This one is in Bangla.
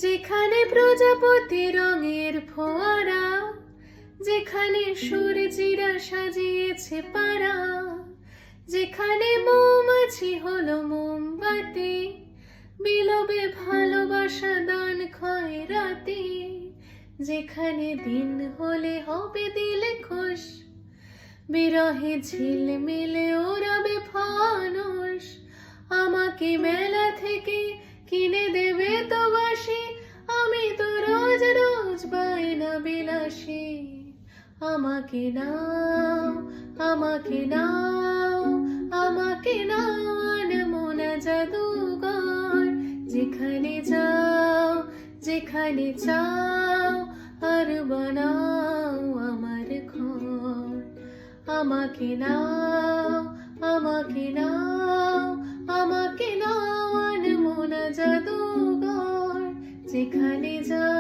যেখানে প্রজাপতি রঙের ফোয়ারা, যেখানে সূর্যিরা সাজিয়েছে পাড়া, যেখানে মৌমাছি হলো মোমবাতি, বিলোবে ভালোবাসা দান খয়রাতি, যেখানে দিন হলে হবে দিলে খুশ, বিরহে ঝিলমিলে ওড়াবে ফানুস। আমাকে মেলা থেকে কিনে দেবে তো বাসি, আমি তো রোজ রোজ বায়না বিলাসী। আমাকে নাও, আমাকে নাও, আমাকে নাও আনমনা জাদুঘর, যেখানে যাও যেখানে চাও আর বানাও আমার ঘর। আমাকে নাও, আমাকে নাও, আমাকে নাও আনমনা জাদুঘর, যেখানে যাও